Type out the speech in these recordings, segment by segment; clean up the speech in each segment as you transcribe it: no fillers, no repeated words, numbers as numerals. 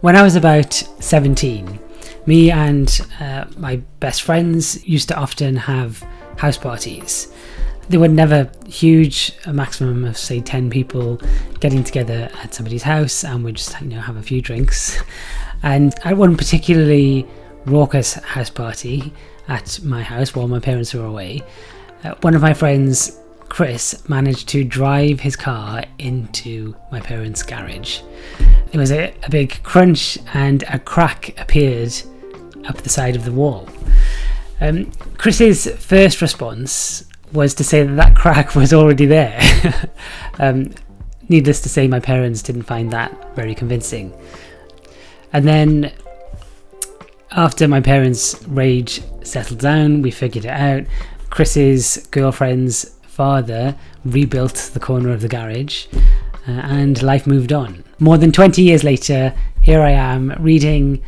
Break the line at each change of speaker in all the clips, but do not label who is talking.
When I was about 17, me and my best friends used to often have house parties. They were never huge, a maximum of say 10 people getting together at somebody's house, and we'd just have a few drinks. And at one particularly raucous house party at my house while my parents were away, one of my friends, Chris, managed to drive his car into my parents' garage. There was a big crunch and a crack appeared up the side of the wall. Chris's first response was to say that crack was already there. Needless to say, my parents didn't find that very convincing. And then after my parents' rage settled down, we figured it out. Chris's girlfriend's father rebuilt the corner of the garage, and life moved on. More than 20 years later, here I am reading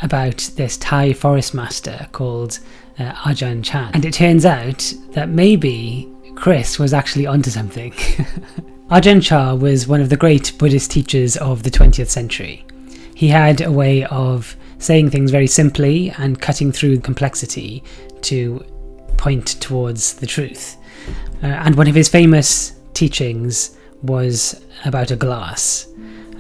about this Thai forest master called Ajahn Chah, and it turns out that maybe Chris was actually onto something. Ajahn Chah was one of the great Buddhist teachers of the 20th century. He had a way of saying things very simply and cutting through complexity to point towards the truth. And one of his famous teachings was about a glass.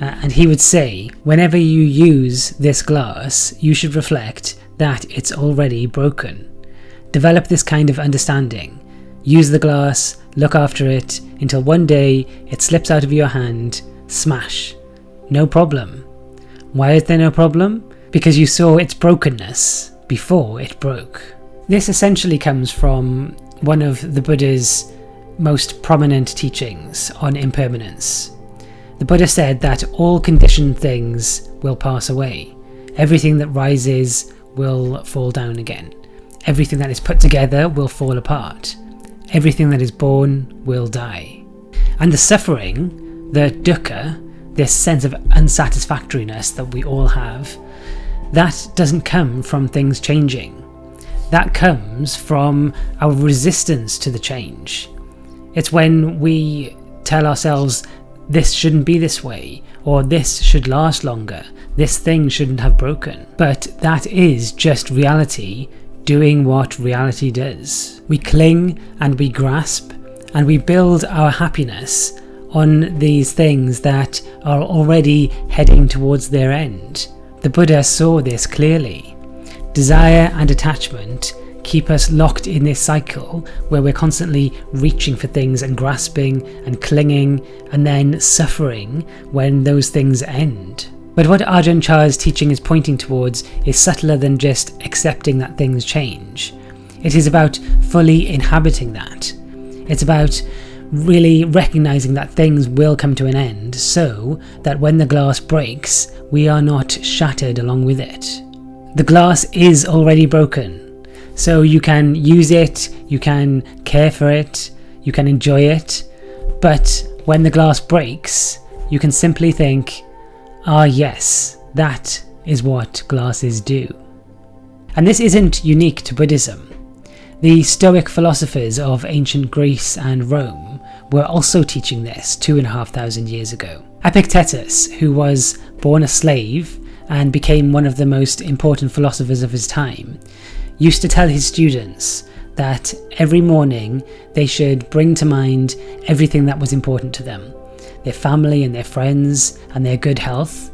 And he would say, whenever you use this glass, you should reflect that it's already broken. Develop this kind of understanding. Use the glass, look after it, until one day it slips out of your hand, smash. No problem. Why is there no problem? Because you saw its brokenness before it broke. This essentially comes from one of the Buddha's most prominent teachings on impermanence. The Buddha said that all conditioned things will pass away. Everything that rises will fall down again. Everything that is put together will fall apart. Everything that is born will die. And the suffering, the dukkha, this sense of unsatisfactoriness that we all have, that doesn't come from things changing. That comes from our resistance to the change. It's when we tell ourselves, this shouldn't be this way, or this should last longer, this thing shouldn't have broken. But that is just reality doing what reality does. We cling and we grasp and we build our happiness on these things that are already heading towards their end. The Buddha saw this clearly. Desire and attachment keep us locked in this cycle where we're constantly reaching for things and grasping and clinging and then suffering when those things end. But what Ajahn Chah's teaching is pointing towards is subtler than just accepting that things change. It is about fully inhabiting that. It's about really recognizing that things will come to an end so that when the glass breaks, we are not shattered along with it. The glass is already broken, so you can use it, you can care for it, you can enjoy it, but when the glass breaks, you can simply think, ah yes, that is what glasses do. And this isn't unique to Buddhism. The Stoic philosophers of ancient Greece and Rome were also teaching this 2,500 years ago. Epictetus, who was born a slave and became one of the most important philosophers of his time, used to tell his students that every morning they should bring to mind everything that was important to them, their family and their friends and their good health,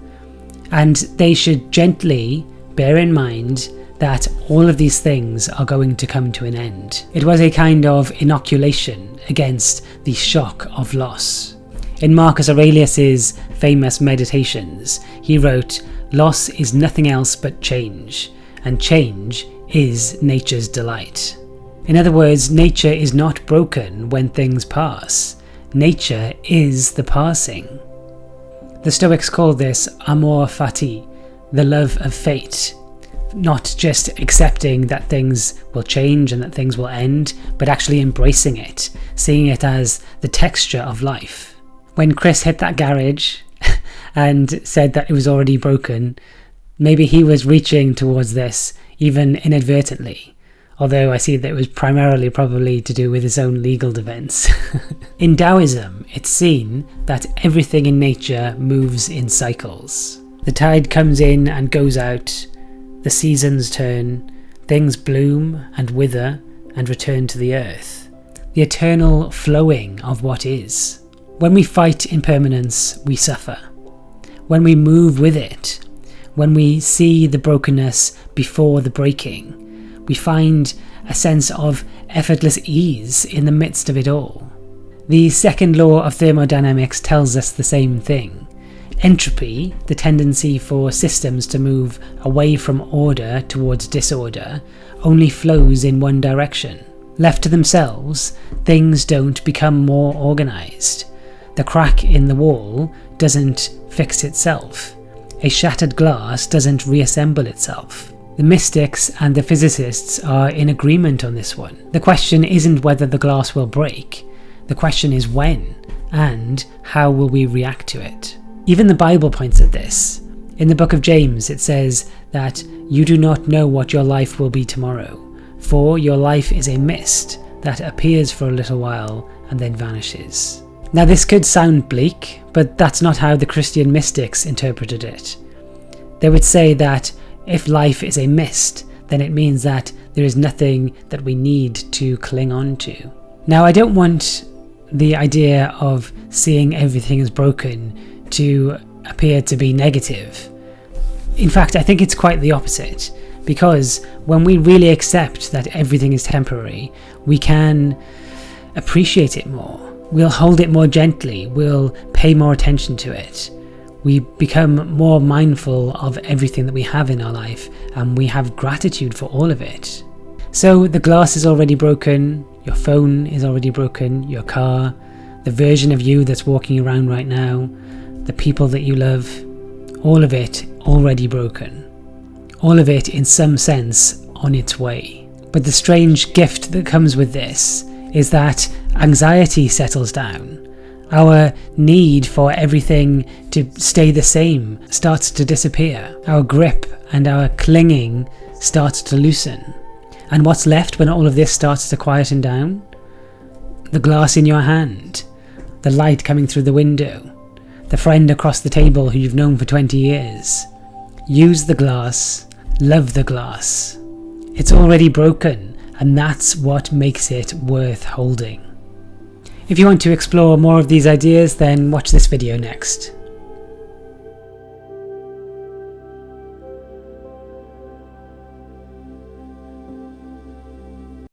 and they should gently bear in mind that all of these things are going to come to an end. It was a kind of inoculation against the shock of loss. In Marcus Aurelius's famous Meditations, he wrote, "Loss is nothing else but change, and change is nature's delight." In other words, nature is not broken when things pass. Nature is the passing. The Stoics call this amor fati, the love of fate. Not just accepting that things will change and that things will end, but actually embracing it, seeing it as the texture of life. When Chris hit that garage and said that it was already broken, maybe he was reaching towards this, even inadvertently, although I see that it was primarily probably to do with his own legal defense. In Taoism, it's seen that everything in nature moves in cycles. The tide comes in and goes out, the seasons turn, things bloom and wither and return to the earth. The eternal flowing of what is. When we fight impermanence, we suffer. When we move with it, when we see the brokenness before the breaking, we find a sense of effortless ease in the midst of it all. The second law of thermodynamics tells us the same thing. Entropy, the tendency for systems to move away from order towards disorder, only flows in one direction. Left to themselves, things don't become more organised. The crack in the wall doesn't fix itself. A shattered glass doesn't reassemble itself. The mystics and the physicists are in agreement on this one. The question isn't whether the glass will break. The question is when, and how will we react to it? Even the Bible points at this. In the book of James it says that you do not know what your life will be tomorrow, for your life is a mist that appears for a little while and then vanishes. Now this could sound bleak, but that's not how the Christian mystics interpreted it. They would say that if life is a mist, then it means that there is nothing that we need to cling on to. Now I don't want the idea of seeing everything as broken to appear to be negative. In fact, I think it's quite the opposite, because when we really accept that everything is temporary, we can appreciate it more. We'll hold it more gently, we'll pay more attention to it. We become more mindful of everything that we have in our life, and we have gratitude for all of it. So the glass is already broken, your phone is already broken, your car, the version of you that's walking around right now, the people that you love, all of it already broken. All of it in some sense on its way. But the strange gift that comes with this is that anxiety settles down. Our need for everything to stay the same starts to disappear. Our grip and our clinging starts to loosen. And what's left when all of this starts to quieten down? The glass in your hand, the light coming through the window, the friend across the table who you've known for 20 years. Use the glass, love the glass. It's already broken, and that's what makes it worth holding. If you want to explore more of these ideas, then watch this video next.